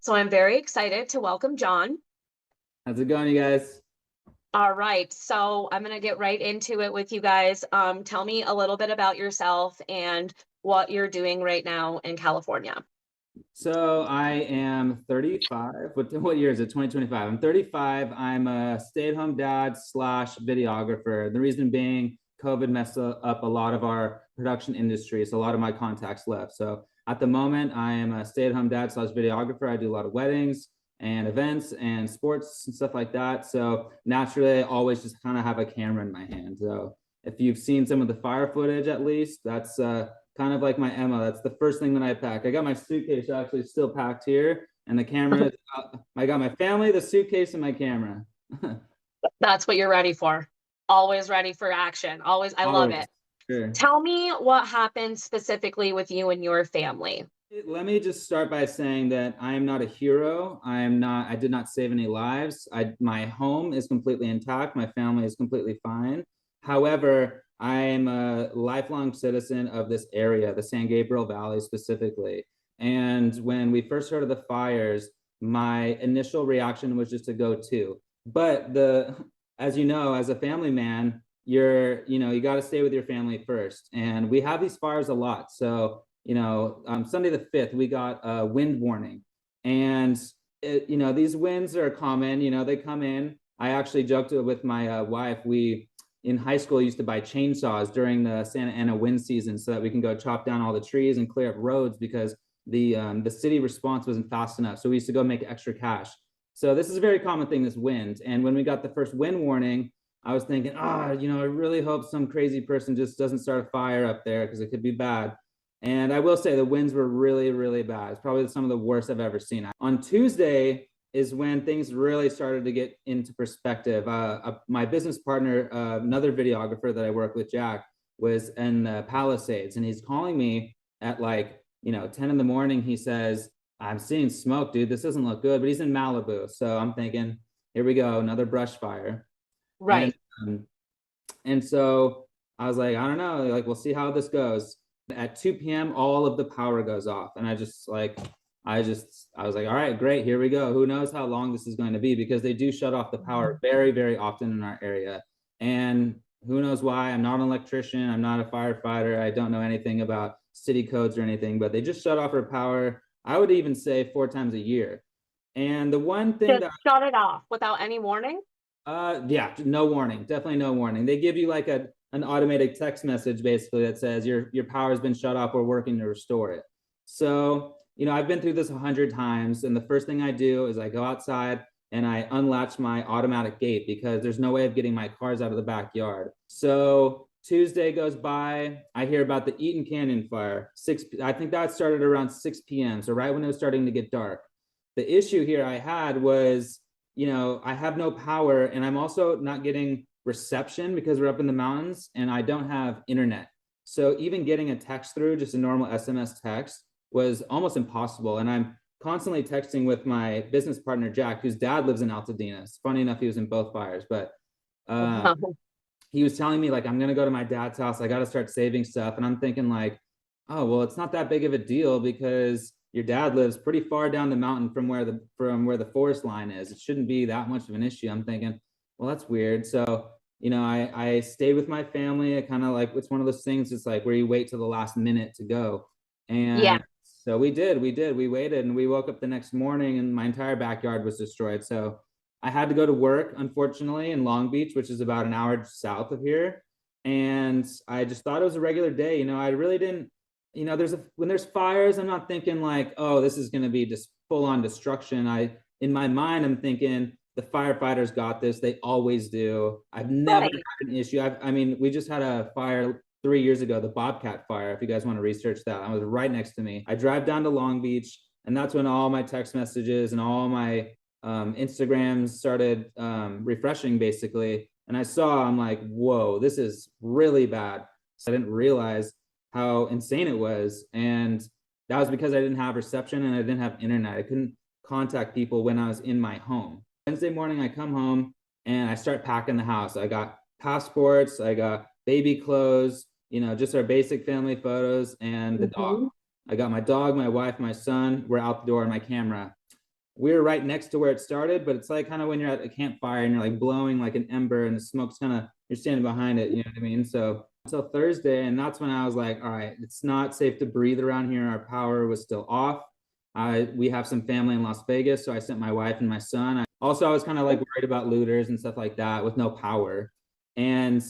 So I'm very excited to welcome John. How's it going, you guys? All right, so I'm gonna get right into it with you guys. Tell me a little bit about yourself and what you're doing right now in California. So I am 35. What year is it? 2025. I'm 35. I'm a stay-at-home dad slash videographer. The reason being, COVID messed up a lot of our production industry. So a lot of my contacts left. So at the moment, I am a stay-at-home dad slash videographer. I do a lot of weddings and events and sports and stuff like that. So naturally, I always just kind of have a camera in my hand. So if you've seen some of the fire footage, at least that's kind of like my Emma. That's the first thing that I pack. I got my suitcase actually still packed here, and the camera. I got my family, the suitcase, and my camera. That's what you're ready for. Always ready for action. Always, I love Always. it. Sure. Tell me what happened specifically with you and your family. Let me just start by saying that I am not a hero. I am not. I did not save any lives. My home is completely intact. My family is completely fine. However, I am a lifelong citizen of this area, the San Gabriel Valley specifically. And when we first heard of the fires, my initial reaction was just to go too. But as you know, as a family man, you got to stay with your family first. And we have these fires a lot. So Sunday the 5th, we got a wind warning. And, these winds are common, they come in. I actually joked with my wife. We, in high school, used to buy chainsaws during the Santa Ana wind season so that we can go chop down all the trees and clear up roads because the city response wasn't fast enough. So we used to go make extra cash. So this is a very common thing, this wind. And when we got the first wind warning, I was thinking, I really hope some crazy person just doesn't start a fire up there because it could be bad. And I will say the winds were really, really bad. It's probably some of the worst I've ever seen. On Tuesday is when things really started to get into perspective. My business partner, another videographer that I work with, Jack, was in the Palisades, and he's calling me at 10 in the morning. He says, I'm seeing smoke, dude. This doesn't look good. But he's in Malibu. So I'm thinking, here we go, another brush fire. Right. And so I was like, I don't know, we'll see how this goes. At 2 p.m., all of the power goes off. And I was like, all right, great, here we go. Who knows how long this is going to be, because they do shut off the power very, very often in our area. And who knows why. I'm not an electrician. I'm not a firefighter. I don't know anything about city codes or anything, but they just shut off our power. I would even say 4 times a year. And the one thing Just shut it off without any warning? Yeah, no warning. Definitely no warning. They give you like an automated text message basically that says your power has been shut off. We're working to restore it. So, I've been through this 100 times, and the first thing I do is I go outside and I unlatch my automatic gate because there's no way of getting my cars out of the backyard. So Tuesday goes by, I hear about the Eaton Canyon fire. I think that started around 6 p.m. So right when it was starting to get dark. The issue here I had was, I have no power, and I'm also not getting reception because we're up in the mountains and I don't have internet. So even getting a text through, just a normal SMS text, was almost impossible. And I'm constantly texting with my business partner, Jack, whose dad lives in Altadena. It's funny enough, he was in both fires, but he was telling me, I'm going to go to my dad's house. I got to start saving stuff. And I'm thinking oh, well, it's not that big of a deal because your dad lives pretty far down the mountain from where the forest line is. It shouldn't be that much of an issue. I'm thinking, well, that's weird. So, I stayed with my family. I kind of it's one of those things. It's where you wait till the last minute to go. And Yeah. so we waited, and we woke up the next morning and my entire backyard was destroyed. So I had to go to work, unfortunately, in Long Beach, which is about an hour south of here. And I just thought it was a regular day. I really didn't, when there's fires, I'm not thinking oh, this is going to be just full on destruction. In my mind, I'm thinking the firefighters got this. They always do. I've never had an issue. We just had a fire 3 years ago, the Bobcat fire. If you guys want to research that, I was right next to me. I drive down to Long Beach, and that's when all my text messages and all my Instagrams started refreshing basically. And I'm like, whoa, this is really bad. So I didn't realize how insane it was. And that was because I didn't have reception and I didn't have internet. I couldn't contact people when I was in my home. Wednesday morning, I come home and I start packing the house. I got passports, I got baby clothes, just our basic family photos, and the dog. I got my dog, my wife, my son. We're out the door, and my camera. we were right next to where it started, but it's like kind of when you're at a campfire and you're like blowing like an ember and the smoke's kind of, you're standing behind it, you know what I mean? So until Thursday, and that's when I was like, all right, it's not safe to breathe around here. Our power was still off. We have some family in Las Vegas, so I sent my wife and my son. Also, I was kind of like worried about looters and stuff like that with no power. And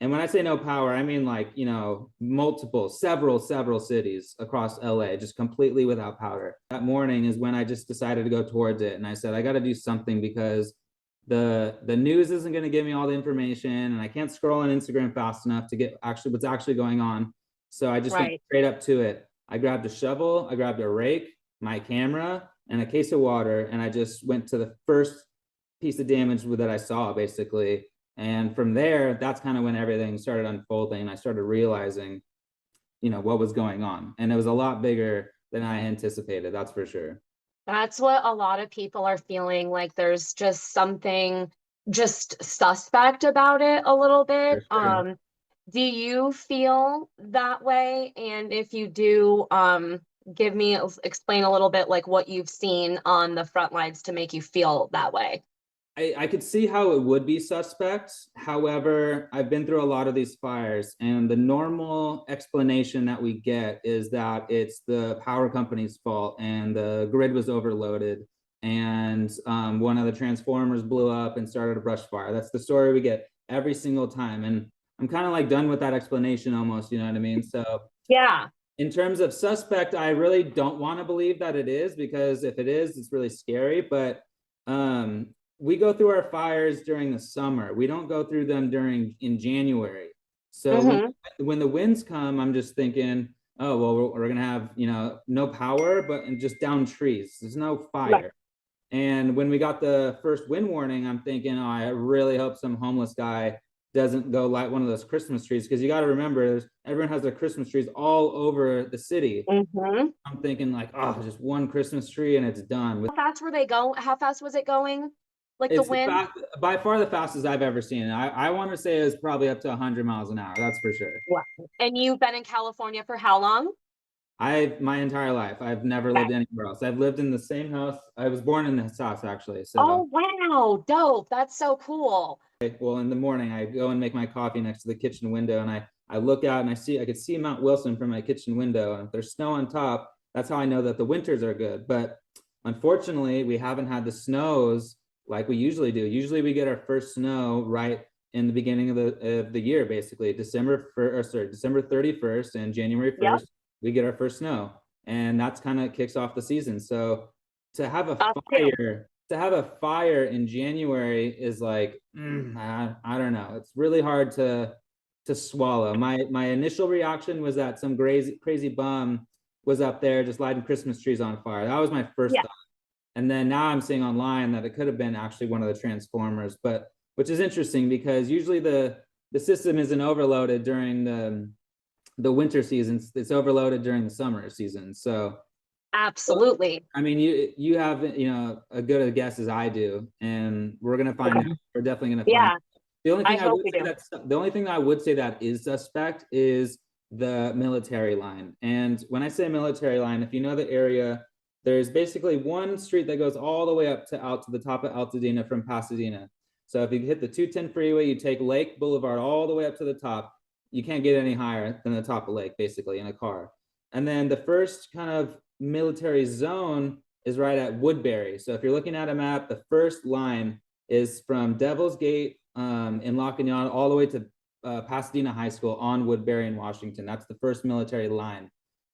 and when I say no power, I mean like, you know, multiple, several cities across LA, just completely without power. That morning is when I just decided to go towards it. And I said, I got to do something because the news isn't going to give me all the information and I can't scroll on Instagram fast enough to get actually what's actually going on. So I just went straight up to it. I grabbed a shovel, I grabbed a rake, my camera, and a case of water, and I just went to the first piece of damage that I saw, basically. And from there, that's kind of when everything started unfolding. I started realizing, you know, what was going on. And it was a lot bigger than I anticipated, that's for sure. That's what a lot of people are feeling, like there's just something just suspect about it a little For bit. sure. Do you feel that way? And if you do, give me, explain a little bit like what you've seen on the front lines to make you feel that way. I could see how it would be suspect. However, I've been through a lot of these fires, and the normal explanation that we get is that it's the power company's fault and the grid was overloaded and one of the transformers blew up and started a brush fire. That's the story we get every single time. And I'm kind of like done with that explanation almost, you know what I mean? So Yeah. in terms of suspect, I really don't want to believe that it is, because if it is, it's really scary. But um, we go through our fires during the summer. We don't go through them in January. So Mm-hmm. when the winds come, I'm just thinking, oh well, we're gonna have, you know, no power, but just down trees. There's no Right. fire. And when we got the first wind warning, I'm thinking, oh, I really hope some homeless guy doesn't go light one of those Christmas trees, because you got to remember, everyone has their Christmas trees all over the city. Mm-hmm. I'm thinking like, oh, just one Christmas tree and it's done. How fast were they going? How fast was it going? Like the It's wind? by far the fastest I've ever seen. I want to say it was probably up to 100 miles an hour. That's for sure. Wow. And you've been in California for how long? My entire life, I've never lived anywhere else. I've lived in the same house. I was born in this house actually. So, Oh, wow. Dope. That's so cool. well, in the morning, I go and make my coffee next to the kitchen window, and I look out and I could see Mount Wilson from my kitchen window. And if there's snow on top, that's how I know that the winters are good. But unfortunately, we haven't had the snows like we usually do. Usually, we get our first snow right in the beginning of the year, basically December 31st and January Yep. 1st, we get our first snow, and that's kind of kicks off the season. So to have a Us too. fire in January is like, I don't know. It's really hard to swallow. My initial reaction was that some crazy bum was up there just lighting Christmas trees on fire. That was my first Yeah. thought. And then now I'm seeing online that it could have been actually one of the transformers, but which is interesting because usually the system isn't overloaded during the winter seasons. It's overloaded during the summer season. So Absolutely. I mean, you have, you know, a good a guess as I do, and we're gonna find out. We're definitely gonna find Yeah. out. The only I thing I hope would we say do. I would say that is suspect is the military line. And when I say military line, if you know the area, there's basically one street that goes all the way up to out to the top of Altadena from Pasadena. So if you hit the 210 freeway, you take Lake Boulevard all the way up to the top. You can't get any higher than the top of Lake, basically, in a car. And then the first kind of military zone is right at Woodbury. So if you're looking at a map, the first line is from Devil's Gate in La Cañada all the way to Pasadena High School on Woodbury in Washington. That's the first military line.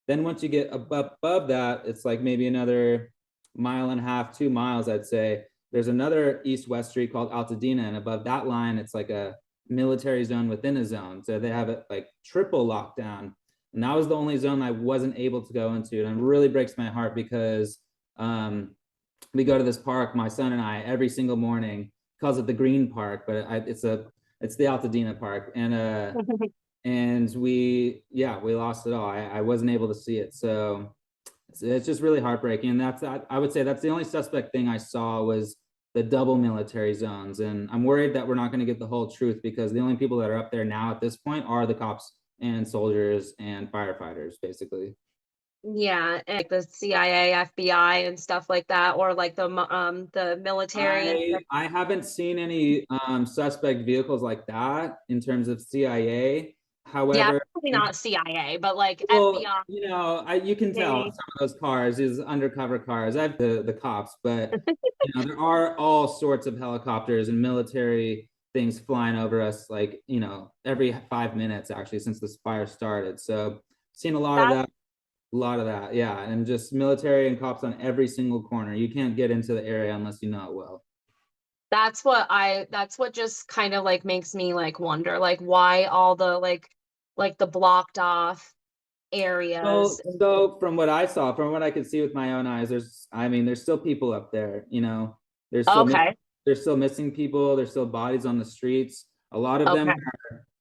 Then once you get above that, it's like maybe another mile and a half, 2 miles, I'd say. There's another east-west street called Altadena, and above that line, it's like a military zone within a zone. So they have it like triple lockdown. And that was the only zone I wasn't able to go into. And it really breaks my heart because we go to this park, my son and I, every single morning. Calls it the Green Park, but it's the Altadena Park. And we lost it all. I wasn't able to see it. So it's just really heartbreaking. And I would say that's the only suspect thing I saw was the double military zones. And I'm worried that we're not going to get the whole truth because the only people that are up there now at this point are the cops and soldiers and firefighters, basically. Yeah, and, like the CIA, FBI, and stuff like that, or like the military and stuff. I haven't seen any suspect vehicles like that in terms of CIA. Yeah, However, probably not CIA, but like well, FBI, you know, you can tell maybe. some of those cars is undercover cars. I've the cops, but you know, there are all sorts of helicopters and military things flying over us, like you know, every 5 minutes actually since this fire started. So, seen a lot of That that, a lot of that, yeah, and just military and cops on every single corner. You can't get into the area unless you know it well. that's what just kind of like makes me like wonder like why all the like the blocked off areas. So from what I saw, from what I could see with my own eyes, I mean, there's still people up there. You know, there's still Okay. there's still missing people. There's still bodies on the streets. Okay.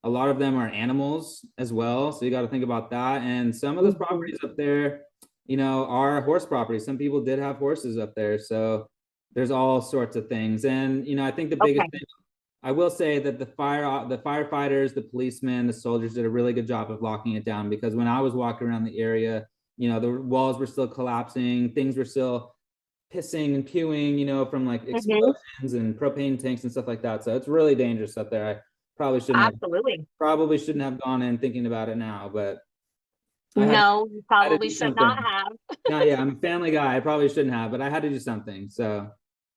A lot of them are animals as well. So you got to think about that. And some of those Mhm. properties up there, you know, are horse properties. Some people did have horses up there. So there's all sorts of things. And you know, I think the biggest Okay. thing I will say that the firefighters, the policemen, the soldiers did a really good job of locking it down because when I was walking around the area, you know, the walls were still collapsing, things were still pissing and pewing, you know, from like Mhm. explosions and propane tanks and stuff like that. So it's really dangerous up there. I probably shouldn't have Absolutely. probably shouldn't have gone in thinking about it now, but I had No, you I had to probably do should not something. have. Yeah, yeah, I'm a family guy. I probably shouldn't have, but I had to do something. So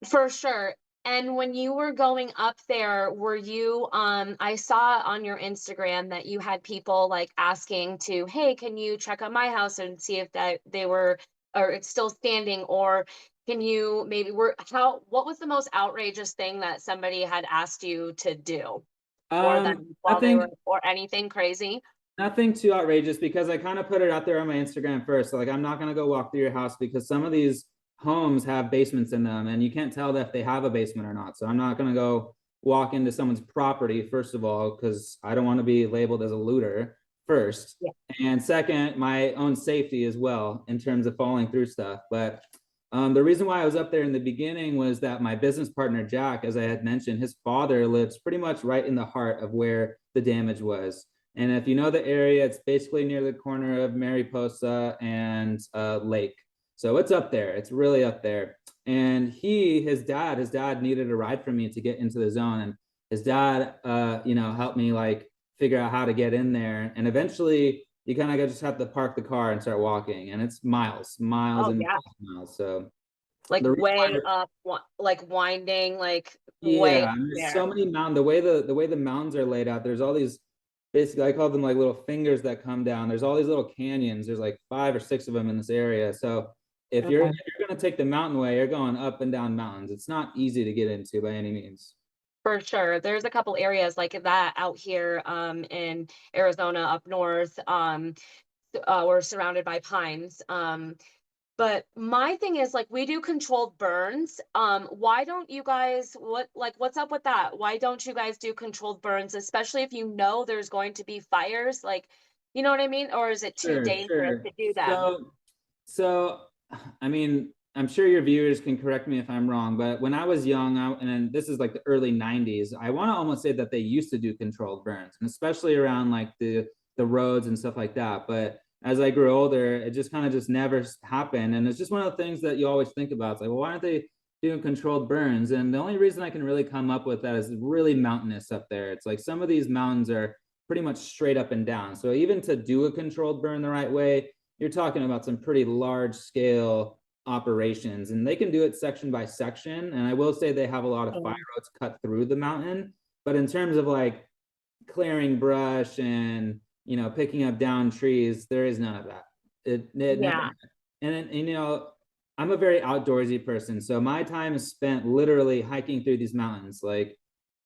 For sure. And when you were going up there, were you I saw on your Instagram that you had people like asking to, "Hey, can you check on my house and see if that they were or it's still standing or can you maybe were how what was the most outrageous thing that somebody had asked you to do for them while they were nothing or anything crazy?" Nothing too outrageous because I kind of put it out there on my Instagram first. So like I'm not gonna go walk through your house because some of these homes have basements in them and you can't tell if they have a basement or not. So I'm not gonna go walk into someone's property, first of all, because I don't want to be labeled as a looter first. Yeah. And second, my own safety as well in terms of following through stuff. But the reason why I was up there in the beginning was that my business partner, Jack, as I had mentioned, his father lives pretty much right in the heart of where the damage was. And if you know the area, it's basically near the corner of Mariposa and Lake. So it's up there. It's really up there. And his dad needed a ride from me to get into the zone. And his dad, you know, helped me like figure out how to get in there. And eventually you kind of just have to park the car and start walking. And it's miles, miles Oh, and yeah. miles. So Like the reason way why up, like winding, like way yeah, up and there's so there. many mountains. The way the mountains are laid out, there's all these basically I call them like little fingers that come down. There's all these little canyons. There's like 5 or 6 of them in this area. So if Okay. you're gonna take the mountain way, you're going up and down mountains. It's not easy to get into by any means. For sure. There's a couple areas like that out here in Arizona up north. We're surrounded by pines. But my thing is like we do controlled burns. Why don't you guys what's up with that? Why don't you guys do controlled burns, especially if you know there's going to be fires? Like, you know what I mean? Or is it too Sure, dangerous sure. to do them? So, I mean, I'm sure your viewers can correct me if I'm wrong, but when I was young, and this is like the early '90s, I want to almost say that they used to do controlled burns, and especially around like the roads and stuff like that. But as I grew older, it just kind of just never happened, and it's just one of the things that you always think about. It's like, well, why aren't they doing controlled burns? And the only reason I can really come up with that is really mountainous up there. It's like some of these mountains are pretty much straight up and down. So even to do a controlled burn the right way, you're talking about some pretty large scale operations and they can do it section by section. And I will say they have a lot of fire Um, roads cut through the mountain. But in terms of like clearing brush and, you know, picking up down trees, there is none of that. It never, yeah. and you know, I'm a very outdoorsy person. So my time is spent literally hiking through these mountains. Like,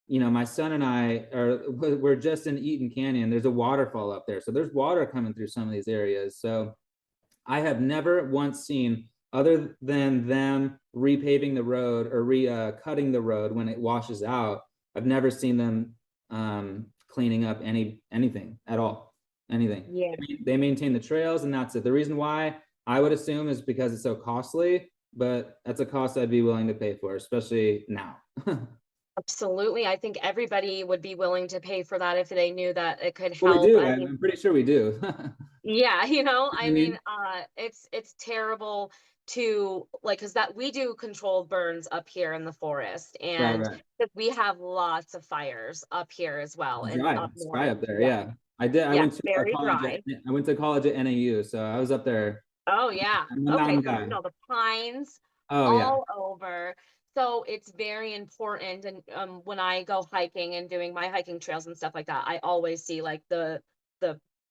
you know, my son and I we're just in Eaton Canyon. There's a waterfall up there. So there's water coming through some of these areas. So I have never once seen, other than them repaving the road or cutting the road when it washes out. I've never seen them cleaning up anything at all, anything. Yeah. They maintain the trails, and that's it. The reason why I would assume is because it's so costly, but that's a cost I'd be willing to pay for, especially now. Absolutely. I think everybody would be willing to pay for that if they knew that it could Well, we help. do. I mean, I'm pretty sure we do. Yeah, You I know what I mean, mean? it's terrible to like, because that we do controlled burns up here in the forest, Right, and right. 'cause we have lots of fires up here as well, It's and dry. up It's dry north. up there. Yeah, Yeah. I did. I yeah, went to a very college at dry. I went to college at NAU, so I was up there. Oh, yeah. I'm a Okay, mountain so guy. the pines Oh yeah, all over. So it's very important, and when I go hiking and doing my hiking trails and stuff like that, I always see like the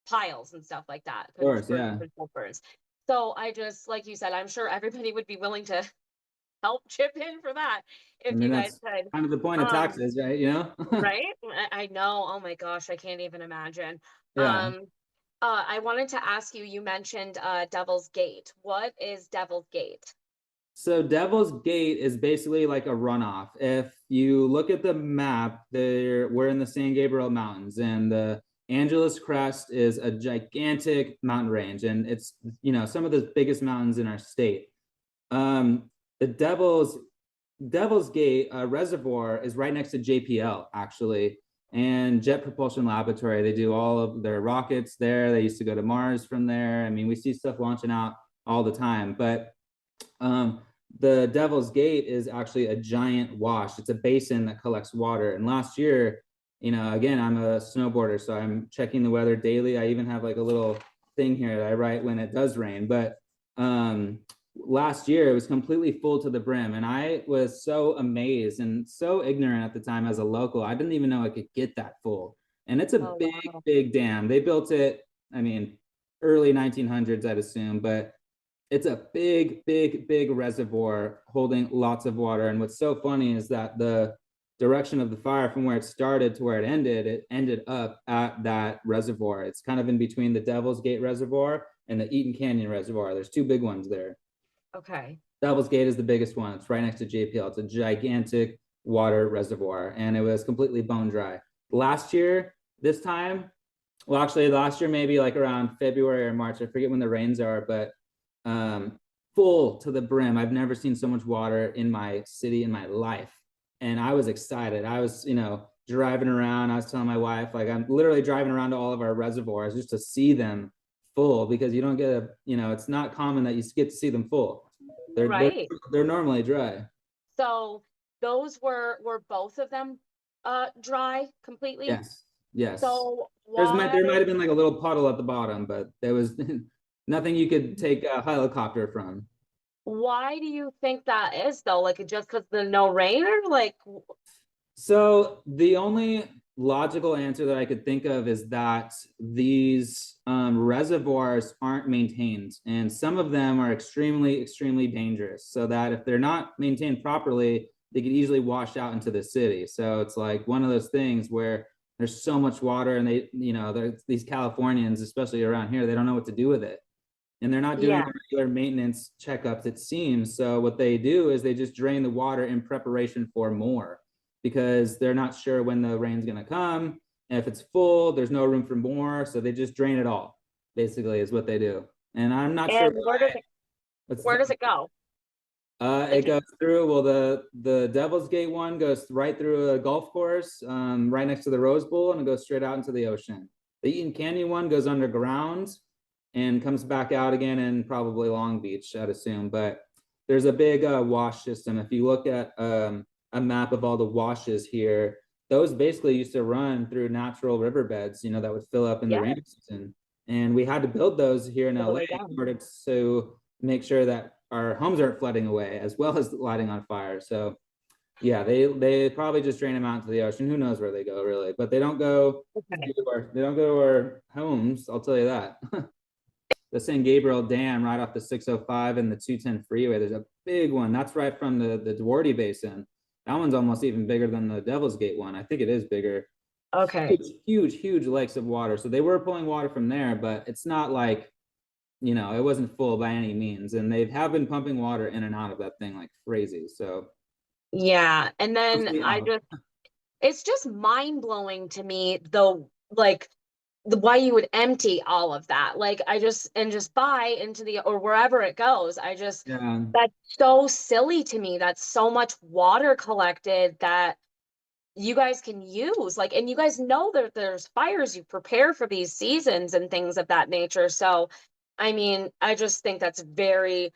piles and stuff like that of course. for Yeah. controlled burns. So I just, like you said, I'm sure everybody would be willing to help chip in for that I if mean, you guys that's could. kind of the point of Um, taxes, right? You know? right? I know. Oh my gosh, I can't even imagine. Yeah. Um, I wanted to ask you, you mentioned Devil's Gate. What is Devil's Gate? So Devil's Gate is basically like a runoff. If you look at the map, we're in the San Gabriel Mountains, and the Angeles Crest is a gigantic mountain range, and it's some of the biggest mountains in our state. The Devil's Gate reservoir is right next to JPL, actually, and Jet Propulsion Laboratory. They do all of their rockets there. They used to go to Mars from there. I mean, we see stuff launching out all the time. But um, the Devil's Gate is actually a giant wash. It's a basin that collects water. And last year, again, I'm a snowboarder, so I'm checking the weather daily. I even have like a little thing here that I write when it does rain. But um, last year, it was completely full to the brim. And I was so amazed and so ignorant at the time as a local. I didn't even know it could get that full. And it's a Oh, big, wow. big dam. They built it, I mean, early 1900s, I'd assume, but it's a big, big, big reservoir holding lots of water. And what's so funny is that the direction of the fire from where it started to where it ended up at that reservoir. It's kind of in between the Devil's Gate Reservoir and the Eaton Canyon Reservoir. There's two big ones there. Okay. Devil's Gate is the biggest one. It's right next to JPL. It's a gigantic water reservoir, and it was completely bone dry. Last year, this time, well, actually, last year maybe like around February or March. I forget when the rains are, but um, full to the brim. I've never seen so much water in my city in my life, and I was excited. I was, driving around. I was telling my wife, like, I'm literally driving around to all of our reservoirs just to see them full because you don't get it's not common that you get to see them full. They're they're Right. they're normally dry. So those were both of them dry completely? Yes, yes. So There might why have been like a little puddle at the bottom, but there was nothing you could take a helicopter from. why do you think that is though? Like just because the no rain, or like So the only logical answer that I could think of is that these reservoirs aren't maintained, and some of them are extremely, extremely dangerous. So that if they're not maintained properly, they could easily wash out into the city. So it's like one of those things where there's so much water, and these Californians, especially around here, they don't know what to do with it, and they're not doing yeah, the regular maintenance checkups, it seems. So what they do is they just drain the water in preparation for more because they're not sure when the rain's going to come. And if it's full, there's no room for more. So they just drain it all, basically, is what they do. And I'm not sure and why. where does it go? It Like goes through, well, the Devil's Gate one goes right through a golf course, right next to the Rose Bowl, and it goes straight out into the ocean. The Eaton Canyon one goes underground and comes back out again in probably Long Beach, I'd assume. But there's a big wash system. If you look at a map of all the washes here, those basically used to run through natural riverbeds, that would fill up in the yeah, rainy season. And we had to build those here in all the LA way in down. order to make sure that our homes aren't flooding away as well as lighting on fire. So yeah, they probably just drain them out into the ocean. Who knows where they go really? But Okay. they don't go to our homes, I'll tell you that. The San Gabriel Dam right off the 605 and the 210 freeway. There's a big one. That's right from the Duarte Basin. That one's almost even bigger than the Devil's Gate one. I think it is bigger. Okay. Huge, huge, huge lakes of water. So they were pulling water from there, but it's not like, it wasn't full by any means. And they have been pumping water in and out of that thing like crazy. So Yeah, and then mostly out. it's just mind blowing to me though, like why you would empty all of that. Like I just and just buy into the or wherever it goes. Yeah. That's so silly to me. That's so much water collected that you guys can use, like, and you guys know that there's fires, you prepare for these seasons and things of that nature. So, I mean, I just think that's very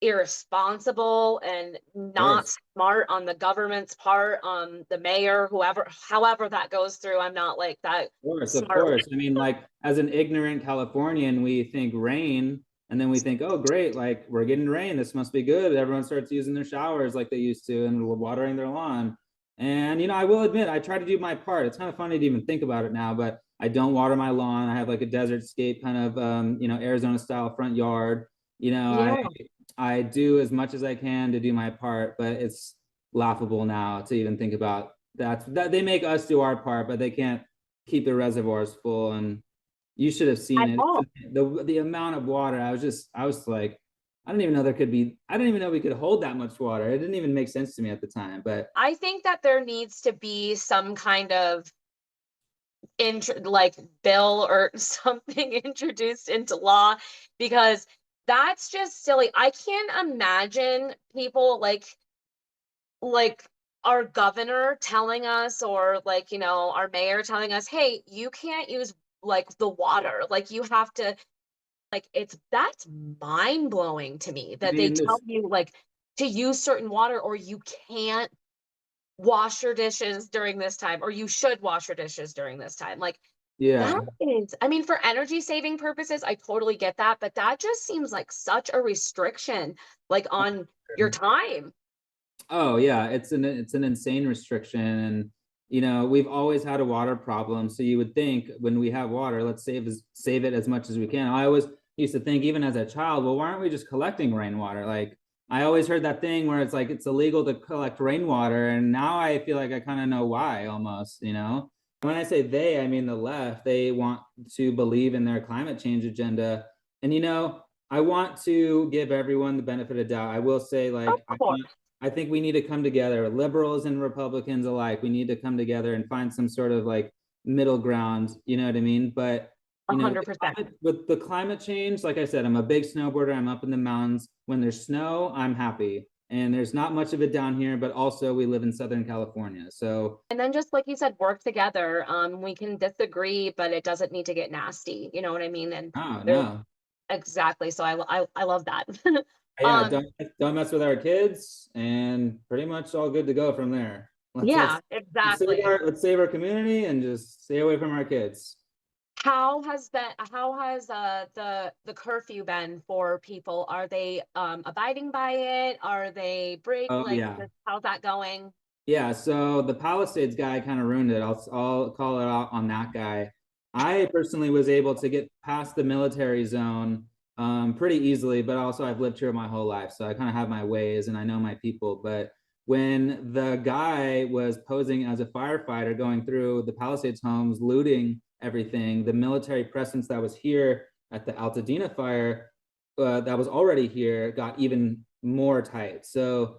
irresponsible and Of not course. smart on the government's part, the mayor, whoever, however that goes through. I'm not like that Course, of smart. course. I mean, like as an ignorant Californian, we think rain, and then we think, oh, great, like we're getting rain. This must be good. Everyone starts using their showers like they used to and watering their lawn. And I will admit, I try to do my part. It's kind of funny to even think about it now, but I don't water my lawn. I have like a desert scape kind of Arizona style front yard. You know, I Yeah, I do as much as I can to do my part, but it's laughable now to even think about that they make us do our part, but they can't keep the reservoirs full. And you should have I seen it. know. The amount of water. I was like, I didn't even know there could be. I didn't even know we could hold that much water. It didn't even make sense to me at the time. But I think that there needs to be some kind of like bill or something introduced into law, because that's just silly. I can't imagine people like our governor telling us, or like, our mayor telling us, hey, you can't use like the water, like you have to, like, that's mind blowing to me I that they mean, tell this, you like to use certain water, or you can't wash your dishes during this time, or you should wash your dishes during this time. Like, that yeah. is, I mean, for energy saving purposes, I totally get that, but that just seems like such a restriction, like on your time. Oh yeah, it's an insane restriction, and we've always had a water problem. So you would think when we have water, let's save it as much as we can. I always used to think, even as a child, well, why aren't we just collecting rainwater? Like I always heard that thing where it's like it's illegal to collect rainwater, and now I feel like I kind of know why almost. When I say they, I mean the left. They want to believe in their climate change agenda, and I want to give everyone the benefit of doubt. I will say, Of like, course. I think we need to come together, liberals and Republicans alike. We need to come together and find some sort of like middle ground. You know what I mean? But with 100%. with the climate change, like I said, I'm a big snowboarder. I'm up in the mountains. When there's snow, I'm happy. And there's not much of it down here, but also we live in Southern California. So, And then just like you said, work together. We can disagree, but it doesn't need to get nasty. You know what I mean? And oh there's no. exactly. So I love that. Yeah, um, don't mess with our kids, and pretty much all good to go from there. Let's yeah, let's exactly. let's save our community and just stay away from our kids. How has the curfew been for people? Are they abiding by it? Are they break Oh like yeah. how's that going? Yeah, so the Palisades guy kind of ruined it. I'll call it out on that guy. I personally was able to get past the military zone pretty easily, but also I've lived here my whole life, so I kind of have my ways and I know my people. But when the guy was posing as a firefighter going through the Palisades homes, looting everything, the military presence that was here at the Altadena fire, that was already here, got even more tight. So,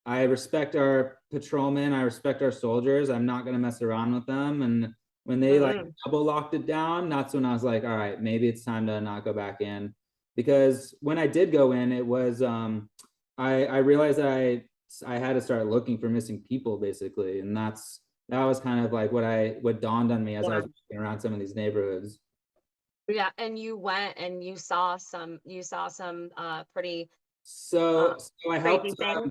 I respect our patrolmen. I respect our soldiers. I'm not going to mess around with them. And when they like Mm, double locked it down, that's when I was like, all right, maybe it's time to not go back in. Because when I did go in, it was, I realized that I had to start looking for missing people basically. And that was kind of like what dawned on me as I yeah. was walking around some of these neighborhoods. Yeah, and you went and you saw some pretty So, uh so crazy things.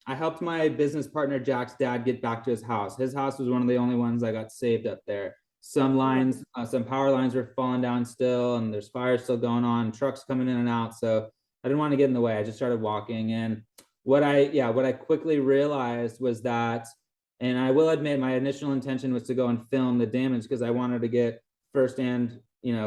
I helped my business partner Jack's dad get back to his house. His house was one of the only ones I got saved up there. Mhm. Some power lines were falling down still, and there's fires still going on, trucks coming in and out. So I didn't want to get in the way. I just started walking, and what I quickly realized was that, and I will admit, my initial intention was to go and film the damage because I wanted to get firsthand,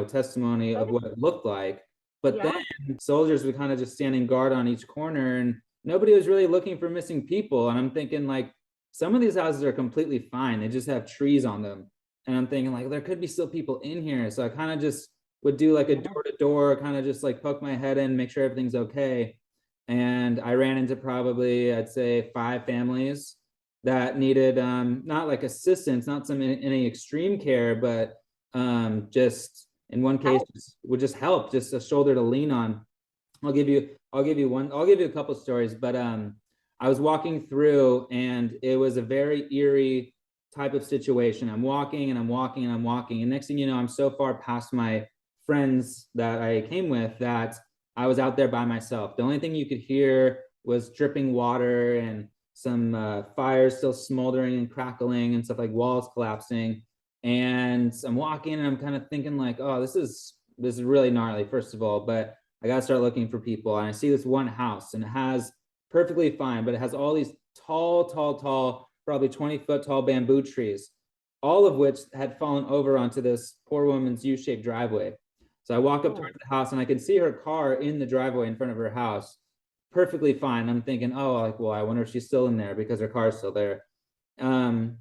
testimony of what it looked like. But then Yeah. soldiers were kind of just standing guard on each corner, and nobody was really looking for missing people. And I'm thinking, like, some of these houses are completely fine. They just have trees on them. And I'm thinking, like, there could be still people in here. So I kind of just would do like a Yeah. door to door, kind of just like poke my head in, make sure everything's okay. And I ran into probably, I'd say, 5 families that needed not like assistance, not some any extreme care, but just in one case Help. would just help, just a shoulder to lean on. I'll give you a couple stories, but I was walking through and it was a very eerie type of situation. I'm walking and I'm walking and I'm walking. And next thing you know, I'm so far past my friends that I came with that I was out there by myself. The only thing you could hear was dripping water and some fires still smoldering and crackling and stuff, like walls collapsing. And I'm walking and I'm kind of thinking like, oh, this is really gnarly, first of all, but I gotta start looking for people. And I see this one house and it has perfectly fine, but it has all these tall, probably 20-foot tall bamboo trees, all of which had fallen over onto this poor woman's U-shaped driveway. So I walk up Oh. towards the house and I can see her car in the driveway in front of her house, perfectly fine. I'm thinking, oh, like, well, I wonder if she's still in there because her car's still there. Um,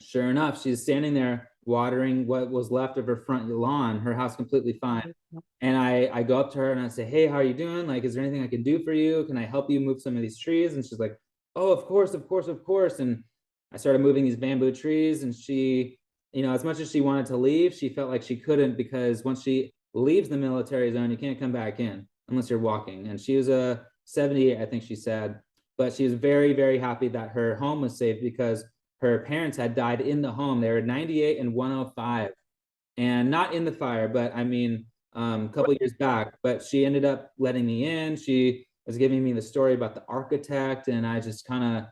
sure enough, she's standing there watering what was left of her front lawn, her house completely fine. And I go up to her and I say, hey, how are you doing? Like, is there anything I can do for you? Can I help you move some of these trees? And she's like, oh, of course, of course, of course. And I started moving these bamboo trees. And she, as much as she wanted to leave, she felt like she couldn't, because once she leaves the military zone, you can't come back in unless you're walking. And she was a 78, I think she said. But she was very, very happy that her home was safe because her parents had died in the home. They were 98 and 105, and not in the fire, but I mean, a couple years back. But she ended up letting me in. She was giving me the story about the architect, and I just kind of,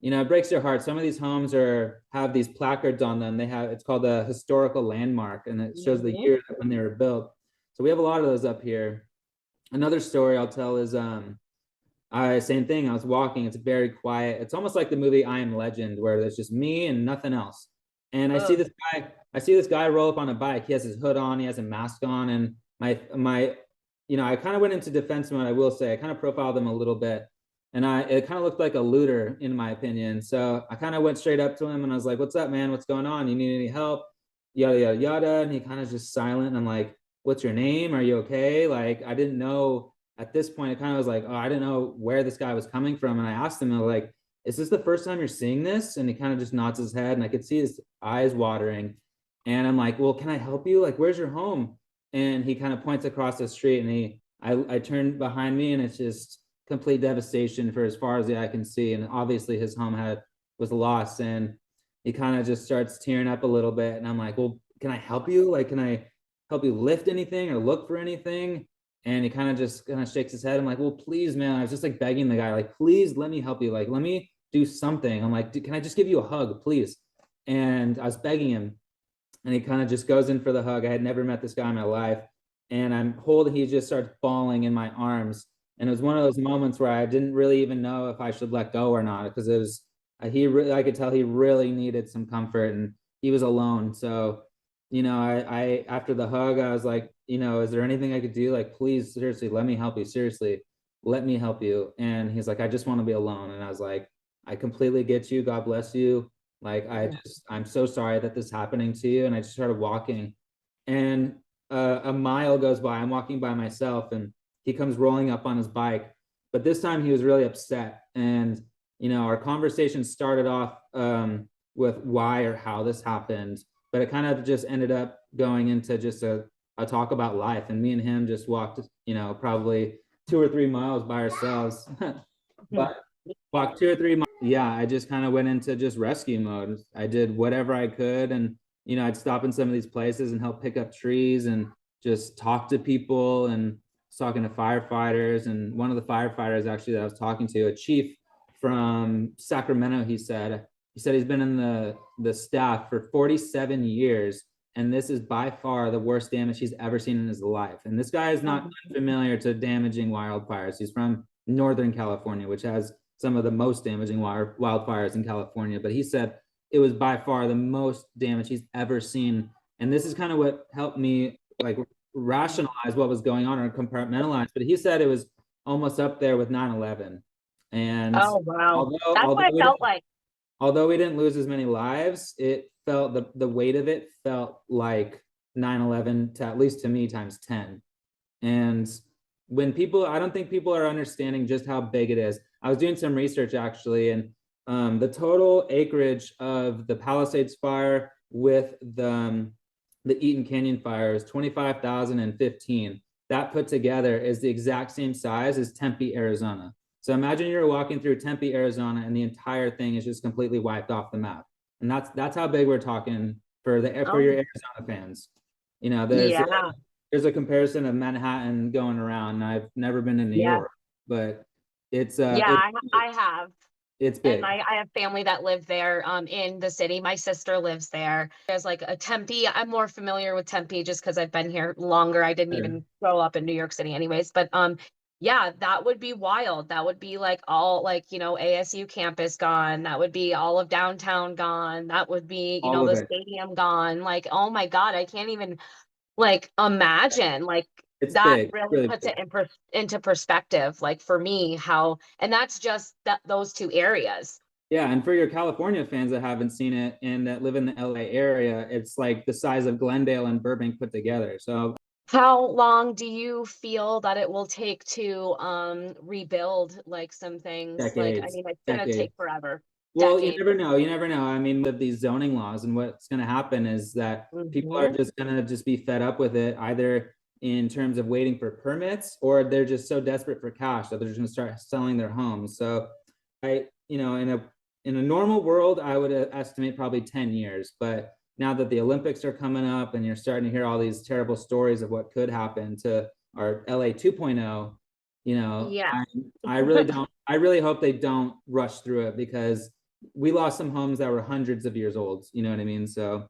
it breaks your heart. Some of these homes have these placards on them. It's called a historical landmark, and it shows the Mhm. year when they were built. So we have a lot of those up here. Another story I'll tell is same thing. I was walking. It's very quiet. It's almost like the movie I Am Legend, where there's just me and nothing else. And I see Ugh. this guy. I see this guy roll up on a bike. He has his hood on. He has a mask on. And I kind of went into defense mode. I will say, I kind of profiled him a little bit, and it kind of looked like a looter in my opinion. So I kind of went straight up to him and I was like, "What's up, man? What's going on? You need any help?" Yada yada yada. And he kind of just silent. And I'm like, "What's your name? Are you okay?" Like, I didn't know at this point. It kind of was like, oh, I didn't know where this guy was coming from. And I asked him, like, is this the first time you're seeing this? And he kind of just nods his head, and I could see his eyes watering. And I'm like, well, can I help you? Like, where's your home? And he kind of points across the street, and I turned behind me, and it's just complete devastation for as far as the eye can see. And obviously his home was lost. And he kind of just starts tearing up a little bit. And I'm like, well, can I help you? Like, can I help you lift anything or look for anything? And he kind of shakes his head. I'm like, well, please, man. I was just like begging the guy, like, please let me help you. Like, let me do something. I'm like, can I just give you a hug, please? And I was begging him, and he kind of just goes in for the hug. I had never met this guy in my life. And he just starts bawling in my arms. And it was one of those moments where I didn't really even know if I should let go or not, because I could tell he really needed some comfort, and he was alone. So, I after the hug, I was like, is there anything I could do? Like, please, seriously, let me help you. Seriously, let me help you. And he's like, I just want to be alone. And I was like, I completely get you. God bless you. Like, I'm so sorry that this is happening to you. And I just started walking, and a mile goes by. I'm walking by myself, and he comes rolling up on his bike. But this time he was really upset. And, our conversation started off with why or how this happened, but it kind of just ended up going into just a talk about life. And me and him just walked, probably 2 or 3 miles by ourselves. But walked 2 or 3 miles. Yeah, I just kind of went into just rescue mode. I did whatever I could. And, I'd stop in some of these places and help pick up trees and just talk to people, and talking to firefighters. And one of the firefighters actually that I was talking to, a chief from Sacramento, he said he's been in the staff for 47 years, and this is by far the worst damage he's ever seen in his life. And this guy is not familiar to damaging wildfires. He's from Northern California, which has some of the most damaging wildfires in California. But he said it was by far the most damage he's ever seen. And this is kind of what helped me like rationalize what was going on or compartmentalize. But he said it was almost up there with 9/11. And Oh, wow. although That's although what it we felt didn't, like. although we didn't lose as many lives, it felt the weight of it felt like 9/11, to at least to me, times 10. And I don't think people are understanding just how big it is. I was doing some research actually, and the total acreage of the Palisades fire with the Eaton Canyon fire is 25,015. That put together is the exact same size as Tempe, Arizona. So imagine you're walking through Tempe, Arizona, and the entire thing is just completely wiped off the map. and that's how big we're talking for the for your Oh, Arizona fans. You know, yeah. there's a comparison of Manhattan going around. And I've never been to New Yeah. York, but Yeah, I have. it's And big. I have family that live there in the city. My sister lives there. There's like a Tempe. I'm more familiar with Tempe just because I've been here longer. I didn't Sure. even grow up in New York City anyways. But yeah, that would be wild. That would be like all like, ASU campus gone. That would be all of downtown gone. That would be, All of the it. stadium gone. Like, oh my God, I can't even like imagine like It's that big, really really puts big. it into perspective like for me how and that's just those two areas. Yeah, and for your California fans that haven't seen it and that live in the LA area, it's like the size of Glendale and Burbank put together. So How long do you feel that it will take to rebuild like some things? Like, I decades, mean, it's gonna decades. take forever. Well, you Decades. never know. You never know. I mean, with these zoning laws, and what's going to happen is that people are Hmm. just going to just be fed up with it, either in terms of waiting for permits, or they're just so desperate for cash that they're just going to start selling their homes. So, in a normal world, I would estimate probably 10 years. But now that the Olympics are coming up, and you're starting to hear all these terrible stories of what could happen to our LA 2.0, Yeah. I really don't. I really hope they don't rush through it, because we lost some homes that were hundreds of years old. You know what I mean? So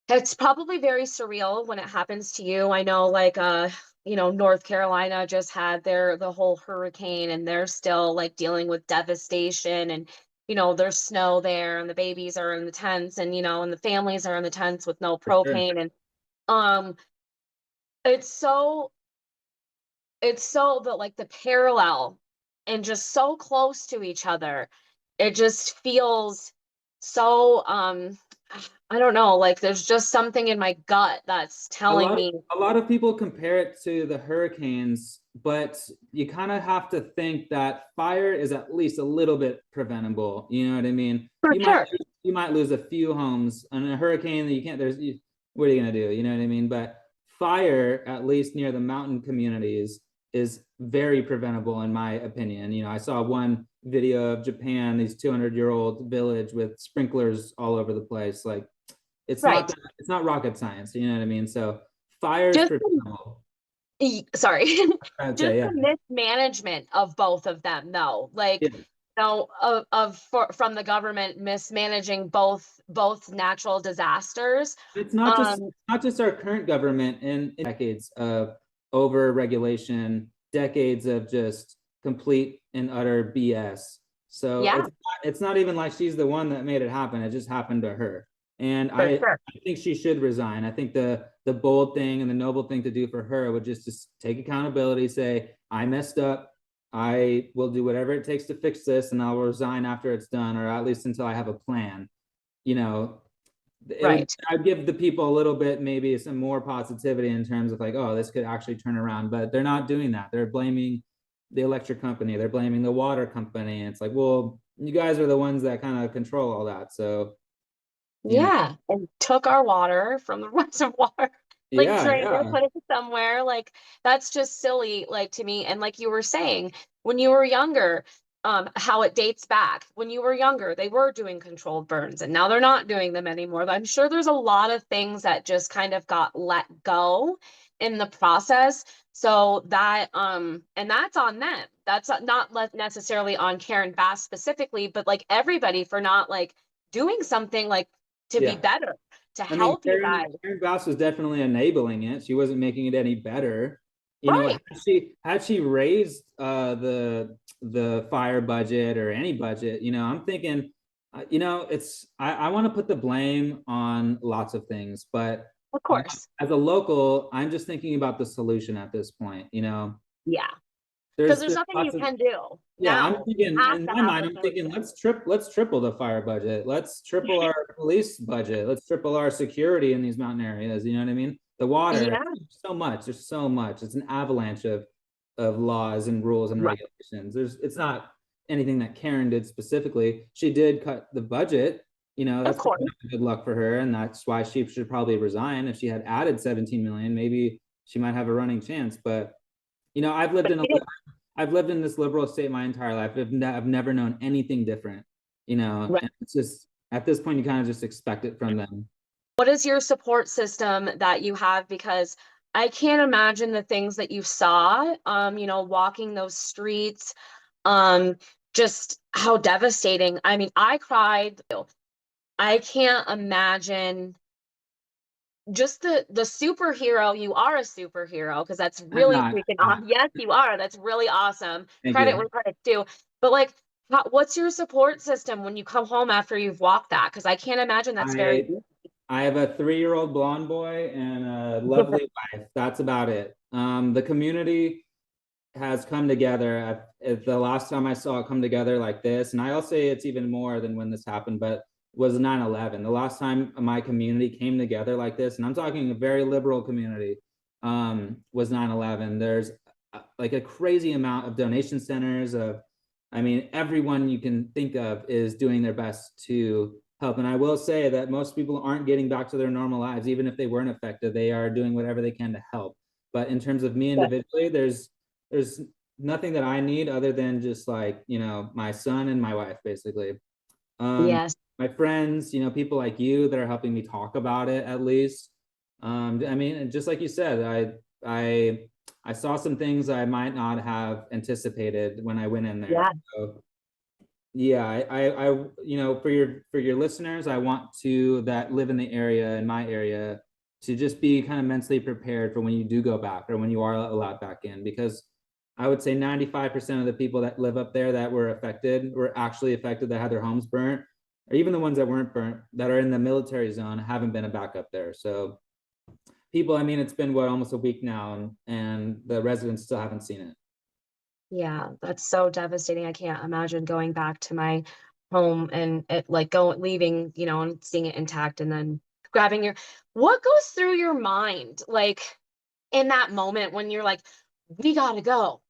It's probably very surreal when it happens to you. I know like North Carolina just had the whole hurricane and they're still like dealing with devastation and there's snow there and the babies are in the tents and and the families are in the tents with no for sure. propane and um it's so like the parallel and just so close to each other. It just feels so I don't know, like there's just something in my gut that's telling me A lot of people compare it to the hurricanes, but you kind of have to think that fire is at least a little bit preventable. You know what I mean? for sure. You might lose a few homes on a hurricane that you can't. What are you gonna do? You know what I mean? But fire, at least near the mountain communities, is very preventable in my opinion. I saw one video of Japan, these 200-year-old village with sprinklers all over the place. Like, Right. it's not rocket science. You know what I mean? So fire is Just preventable. sorry. I'd Just say, yeah. the mismanagement of both of them though. Like Yeah. from the government mismanaging both natural disasters. It's Um not just our current government in decades of over regulation, decades of just complete and utter BS. So yeah, it's not even like she's the one that made it happen. It just happened to her. And for sure. I think she should resign. I think the bold thing and the noble thing to do for her would just take accountability, say, I messed up. I will do whatever it takes to fix this, and I'll resign after it's done, or at least until I have a plan. You know, Right. I'd give the people a little bit, maybe some more positivity in terms of like, oh, this could actually turn around, but they're not doing that. They're blaming the electric company, they're blaming the water company. It's like, well, you guys are the ones that kind of control all that. So, you know, Yeah, and took our water from the reservoir, like yeah, drained it, yeah. put it somewhere. Like that's just silly, like to me. And like you were saying, when you were younger, how it dates back. When you were younger, they were doing controlled burns, and now they're not doing them anymore. I'm sure there's a lot of things that just kind of got let go in the process. So that and that's on them. That's not necessarily on Karen Bass specifically, but like everybody for not like doing something like to be Yeah. better, to I mean, help you guys. Karen Bass was definitely enabling it. She wasn't making it any better. Right. Had she raised the fire budget or any budget, I'm thinking, I want to put the blame on lots of things, but Of course. as a local, I'm just thinking about the solution at this point. Yeah. Because there's There's nothing you lots of can do yeah, I'm now. You thinking have in to my have mind, a I'm thinking solution. let's triple the fire budget. Let's triple our police budget. Let's triple our security in these mountain areas. You know what I mean? The water, Yeah. so much. There's so much. It's an avalanche of laws and rules and Right. regulations. It's not anything that Karen did specifically. She did cut the budget. Of That's course. probably not good luck for her, and that's why she should probably resign. If she had added 17 million, maybe she might have a running chance. But But she didn't. I've lived in this liberal state my entire life. I've never known anything different, Right. and it's just at this point, you kind of just expect it from them. What is your support system that you have? Because I can't imagine the things that you saw, walking those streets, um, just how devastating. I mean, I cried. I can't imagine just the superhero. You are a superhero because that's I'm really not. freaking awesome. Yes, you are. That's really awesome. Thank Credit you. where credit's due. But like, what's your support system when you come home after you've walked that? Because I can't imagine that's very I I have a 3-year-old blonde boy and a lovely wife. That's about it. The community has come together. The last time I saw it come together like this, and I'll say it's even more than when this happened, but was 9/11. The last time my community came together like this, and I'm talking a very liberal community, was 9/11. There's like a crazy amount of donation centers of, I mean, everyone you can think of is doing their best to help. And I will say that most people aren't getting back to their normal lives, even if they weren't affected. They are doing whatever they can to help. But in terms of me individually, there's nothing that I need other than just like, my son and my wife, basically. Um, Yes. my friends, people like you that are helping me talk about it at least. I mean, just like you said, I saw some things I might not have anticipated when I went in there. Yeah. So yeah, for your listeners, I want to that live in the area in my area to just be kind of mentally prepared for when you do go back or when you are allowed back in, because I would say 95% of the people that live up there that were actually affected, that had their homes burnt, or even the ones that weren't burnt that are in the military zone haven't been back up there. So people, I mean, it's been what, almost a week now, and the residents still haven't seen it. Yeah, that's so devastating. I can't imagine going back to my home and it like going leaving, and seeing it intact and then grabbing your what goes through your mind like in that moment when you're like, we gotta go.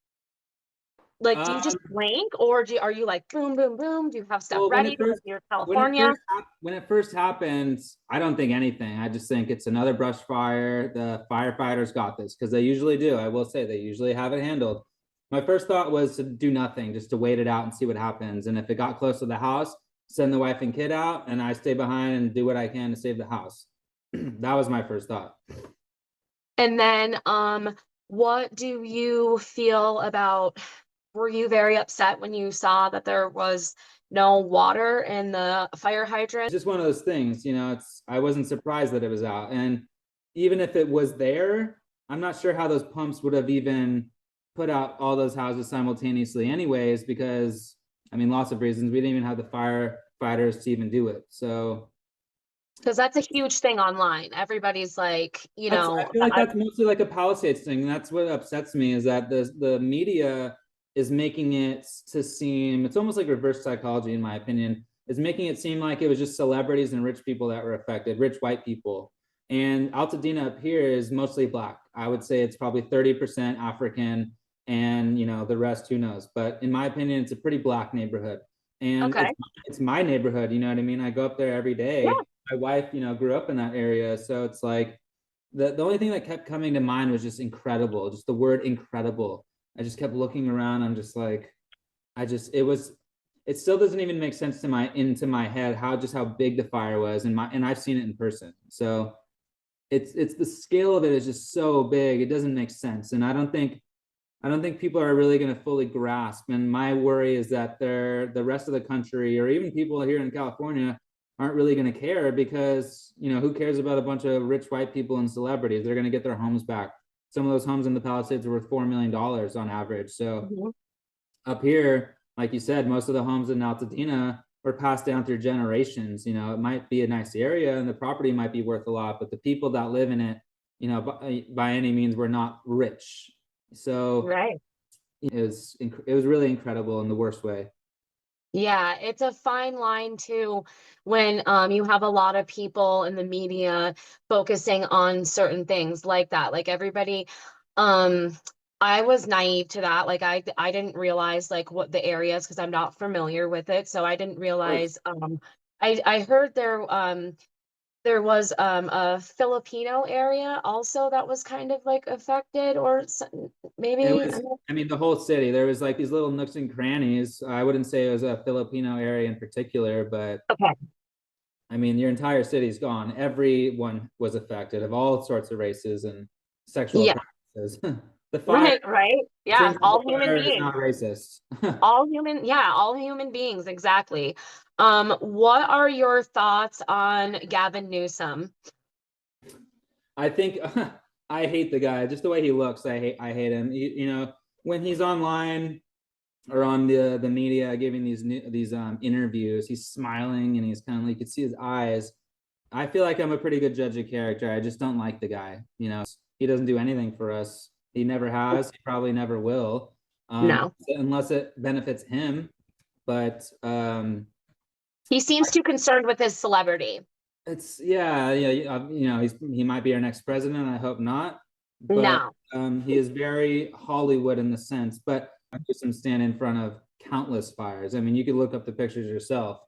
Like, do you just Um, blank or are you like boom, boom, boom? Do you have stuff well, ready because you're California? when it first happens, I don't think anything. I just think it's another brush fire. The firefighters got this because they usually do. I will say they usually have it handled. My first thought was to do nothing, just to wait it out and see what happens. And if it got close to the house, send the wife and kid out, and I stay behind and do what I can to save the house. That was my first thought. And then what do you feel about were you very upset when you saw that there was no water in the fire hydrant? It's just one of those things, it's I wasn't surprised that it was out. And even if it was there, I'm not sure how those pumps would have even put out all those houses simultaneously anyways, because I mean, lots of reasons. We didn't even have the firefighters to even do it. So Because that's a huge thing online. Everybody's like, I feel like that's mostly like a Palisades thing. And that's what upsets me, is that the media is making it to seem, it's almost like reverse psychology, in my opinion, is making it seem like it was just celebrities and rich people that were affected, rich white people. And Altadena up here is mostly black. I would say it's probably 30% African, and the rest, who knows. But in my opinion, it's a pretty black neighborhood. And okay. it's my neighborhood, you know what I mean? I go up there every Yeah. day. My wife, grew up in that area. So it's like the only thing that kept coming to mind was just incredible, just the word incredible. I just kept looking around. I'm just like, it still doesn't even make sense into my head how big the fire was, and I've seen it in person. So it's the scale of it is just so big. It doesn't make sense. And I don't think people are really going to fully grasp. And my worry is that the rest of the country, or even people here in California, aren't really going to care, because who cares about a bunch of rich white people and celebrities? They're going to get their homes back. Some of those homes in the Palisades are worth $4 million on average. So Mhm. up here, like you said, most of the homes in Altadena were passed down through generations. It might be a nice area and the property might be worth a lot, but the people that live in it, by any means, were not rich. So Right. it was really incredible in the worst way. Yeah, it's a fine line too when you have a lot of people in the media focusing on certain things like that. Like everybody um I was naive to that. Like I didn't realize like what the areas because I'm not familiar with it. So I didn't Of course. realize I heard there was a Filipino area also that was kind of like affected or It maybe was, I mean, the whole city. There was like these little nooks and crannies. I wouldn't say it was a Filipino area in particular, but okay. I mean, your entire city's gone. Everyone was affected of all sorts of races and sexual Yeah. preferences. The fire, Right, right. Yeah, turns out all the human fire is beings. not racist. All human beings, exactly. What are your thoughts on Gavin Newsom? I think I hate the guy. Just the way he looks, I hate him. You know, when he's online or on the media giving these interviews, he's smiling and he's kind of, you could see his eyes. I feel like I'm a pretty good judge of character. I just don't like the guy. You know, he doesn't do anything for us. He never has. He probably never will, No. unless it benefits him. But He seems too concerned with his celebrity. it's yeah. You know, he might be our next president. I hope not. But No. he is very Hollywood in the sense. But I just him stand in front of countless fires. I mean, you could look up the pictures yourself.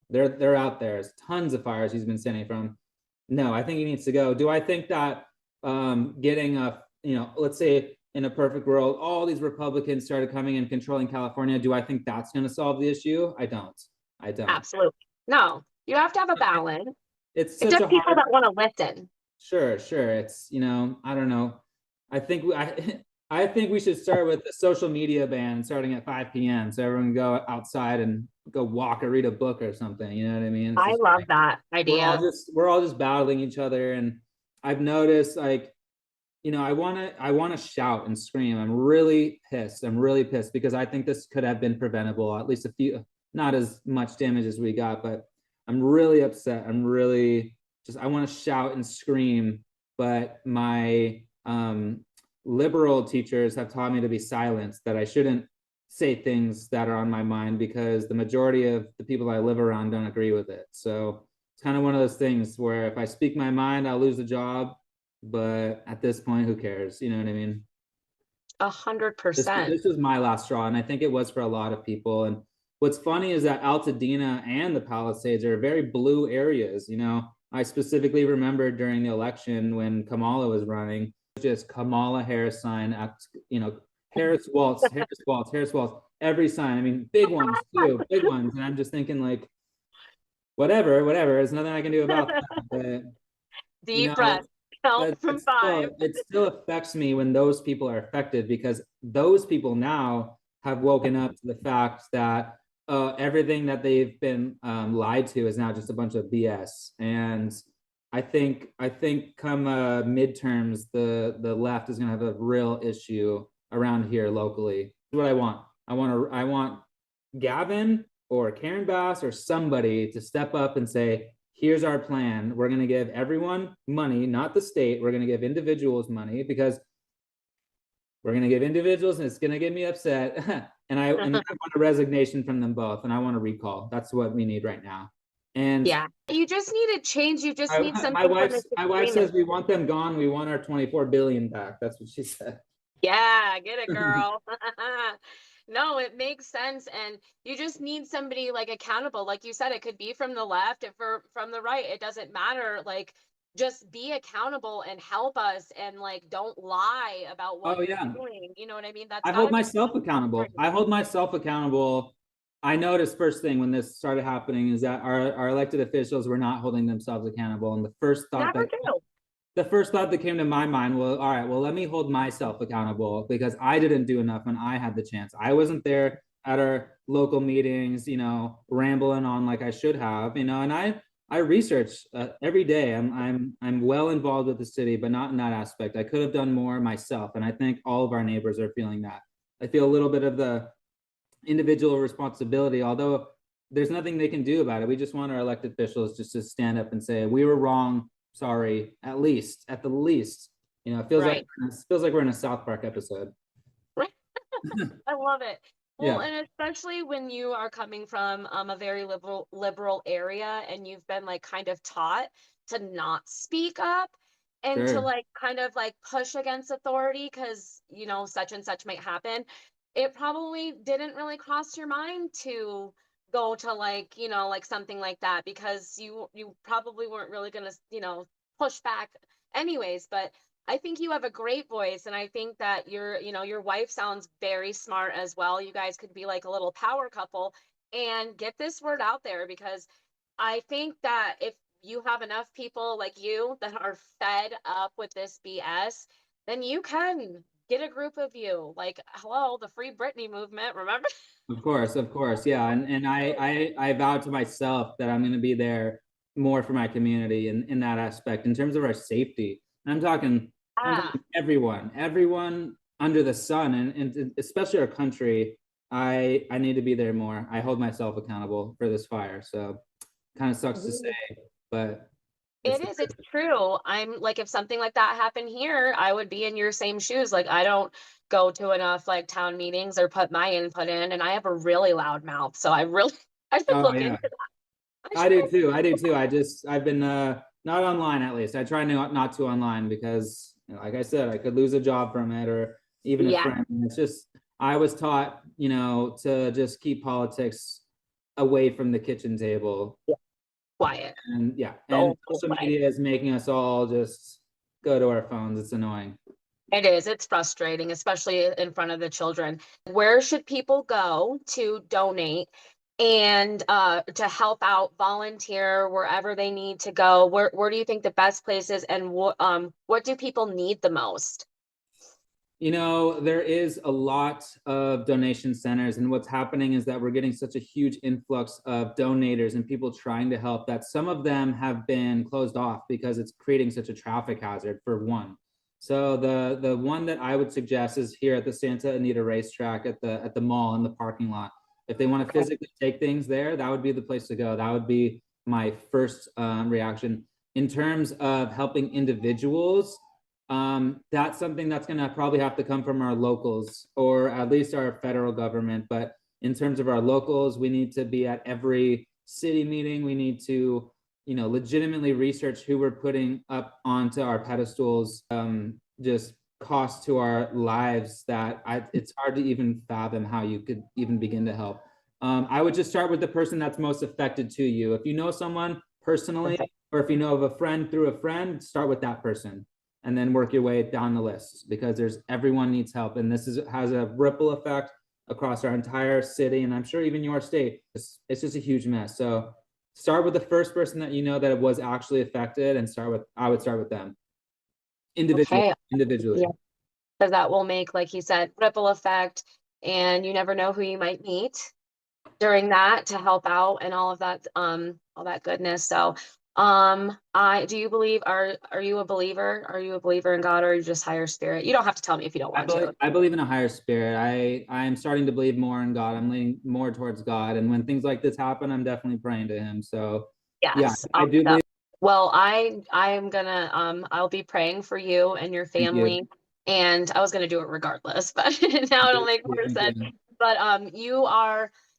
They're out there. There's tons of fires he's been standing from. No, I think he needs to go. Do I think that getting a, you know, let's say in a perfect world, all these Republicans started coming and controlling California? Do I think that's going to solve the issue? I don't. I don't. Absolutely. No. You have to have a balance. It's It's such just a people hard. that want to listen. Sure, sure. It's, you know, I don't know. I think I think we should start with a social media ban starting at 5 p.m. so everyone can go outside and go walk or read a book or something. You know what I mean? It's I just love like that idea. we're all just battling each other, and I've noticed like, you know, I want to shout and scream. I'm really pissed. I'm really pissed because I think this could have been preventable. At least a few, not as much damage as we got, but I'm really upset. I'm really just I want to shout and scream, but my liberal teachers have taught me to be silent, that I shouldn't say things that are on my mind because the majority of the people I live around don't agree with it. So it's kind of one of those things where if I speak my mind, I'll lose the job, but at this point, who cares? You know what I mean? A hundred This percent. this was my last straw, and I think it was for a lot of people. And what's funny is that Altadena and the Palisades are very blue areas. You know, I specifically remember during the election when Kamala was running, just Kamala Harris sign, at, you know, Harris Waltz, Harris Waltz, Harris Waltz, every sign. I mean, big ones too, big ones. And I'm just thinking like, whatever, whatever. There's nothing I can do about that. But you Deep breath. know, Count but from five. it still affects me when those people are affected because those people now have woken up to the fact that everything that they've been lied to is now just a bunch of BS. And I think come midterms, the left is going to have a real issue around here locally. That's what I want. I want Gavin or Karen Bass or somebody to step up and say, here's our plan. We're going to give everyone money, not the state. We're going to give individuals money because we're going to give individuals, and it's going to get me upset. And I want a resignation from them both, and I want a recall. That's what we need right now. And Yeah. You just need a change. You just need my something from wife's this my wife extremist. says we want them gone. We want our 24 billion back. That's what she said. Yeah, get it, girl. No, it makes sense. And you just need somebody like accountable. Like you said, it could be from the left or from the right. It doesn't matter. Like, just be accountable and help us and like don't lie about what Oh you're yeah, doing. You know what I mean? That's I hold gotta be myself accountable. important. I hold myself accountable. I noticed first thing when this started happening is that our elected officials were not holding themselves accountable. And Never do. the first thought that came to my mind was, all right, well, let me hold myself accountable because I didn't do enough when I had the chance. I wasn't there at our local meetings, you know, rambling on like I should have, you know, and I research every day. I'm well involved with the city, but not in that aspect. I could have done more myself, and I think all of our neighbors are feeling that. I feel a little bit of the individual responsibility, although there's nothing they can do about it. We just want our elected officials just to stand up and say we were wrong, sorry, at the least. You know, Right. it feels like we're in a South Park episode. Right. I love it. Well, Yeah, and especially when you are coming from a very liberal area and you've been like kind of taught to not speak up and to sure. like kind of like push against authority because you know such and such might happen. It probably didn't really cross your mind to go to like, you know, like something like that because you probably weren't really going to, you know, push back anyways, but I think you have a great voice, and I think that your, you know, your wife sounds very smart as well. You guys could be like a little power couple and get this word out there because I think that if you have enough people like you that are fed up with this BS, then you can get a group of you. Like, hello, the Free Britney movement, remember? Of course, yeah, and I vowed to myself that I'm going to be there more for my community in that aspect in terms of our safety. And I'm Yeah. talking everyone under the sun, and especially our country. I need to be there more. I hold myself accountable for this fire, so kind of sucks to say, but it's It the is, it's true. I'm like, if something like that happened here, I would be in your same shoes. Like, I don't go to enough like town meetings or put my input in, and I have a really loud mouth. So I really, I should oh look yeah, into that. I I should do look. too. I've been not online at least. I try not to online because like I said, I could lose a job from it or even a Yeah, friend. It's just I was taught, to just keep politics away from the kitchen table. yeah, quiet, And yeah, the and old school social way. media is making us all just go to our phones. It's annoying. It is. It's frustrating, especially in front of the children. Where should people go to donate and to help out, volunteer wherever they need to go? Where do you think the best place is, and what do people need the most? There is a lot of donation centers, and what's happening is that we're getting such a huge influx of donators and people trying to help that some of them have been closed off because it's creating such a traffic hazard, for one. So the one that I would suggest is here at the Santa Anita racetrack at the mall in the parking lot. If they want to Okay. physically take things there, that would be the place to go. That would be my first reaction. In terms of helping individuals, that's something that's going to probably have to come from our locals or at least our federal government. But in terms of our locals, we need to be at every city meeting. We need to, legitimately research who we're putting up onto our pedestals. Just cost to our lives that it's hard to even fathom how you could even begin to help. I would just start with the person that's most affected to you. If you know someone personally, or if you know of a friend through a friend, start with that person and then work your way down the list because everyone needs help, and this has a ripple effect across our entire city, and I'm sure even your state. It's just a huge mess. So start with the first person that you know that was actually affected, and I would start with them individually. Okay. Individually. Yeah, because that will make, like he said, ripple effect, and you never know who you might meet during that to help out and all that goodness. So I do you believe are you a believer? Are you a believer in God, or are you just higher spirit? You don't have to tell me if you don't I want believe to. I believe in a higher spirit. I am starting to believe more in God. I'm leaning more towards God, and when things like this happen, I'm definitely praying to Him. So yeah, Yes, I do awesome. believe. Well, I am gonna I'll be praying for you and your Thank you. family, and I was gonna do it regardless, but now it'll make more Thank sense. you. But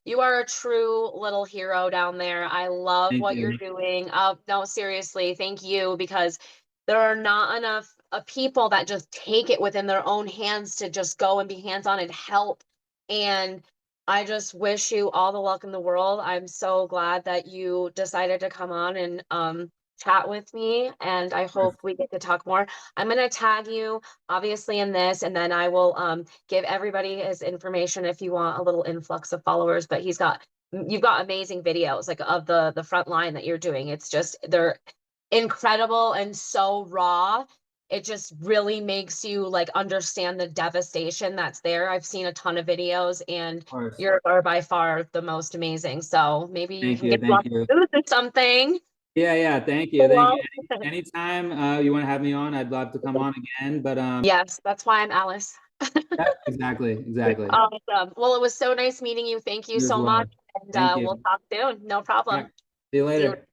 you are a true little hero down there. I love Thank what you're you. doing. No, seriously, thank you, because there are not enough people that just take it within their own hands to just go and be hands-on and help. And I just wish you all the luck in the world. I'm so glad that you decided to come on and chat with me, and I hope we get to talk more. I'm going to tag you obviously in this, and then I will give everybody his information if you want a little influx of followers. But you've got amazing videos like of the front line that you're doing. It's just they're incredible and so raw. It just really makes you like understand the devastation that's there. I've seen a ton of videos, and Of course. you're are by far the most amazing. So maybe you Thank can you. get you on Thank you. the booth or something. Yeah, yeah. Thank you. Thank you. Well, Anytime you want to have me on, I'd love to come on again. But yes, that's why I'm Alice. yeah, exactly, exactly. Awesome. Well, it was so nice meeting you. Thank you You as so much. well. And Thank we'll you. talk soon. No Yeah. problem. See you See you later.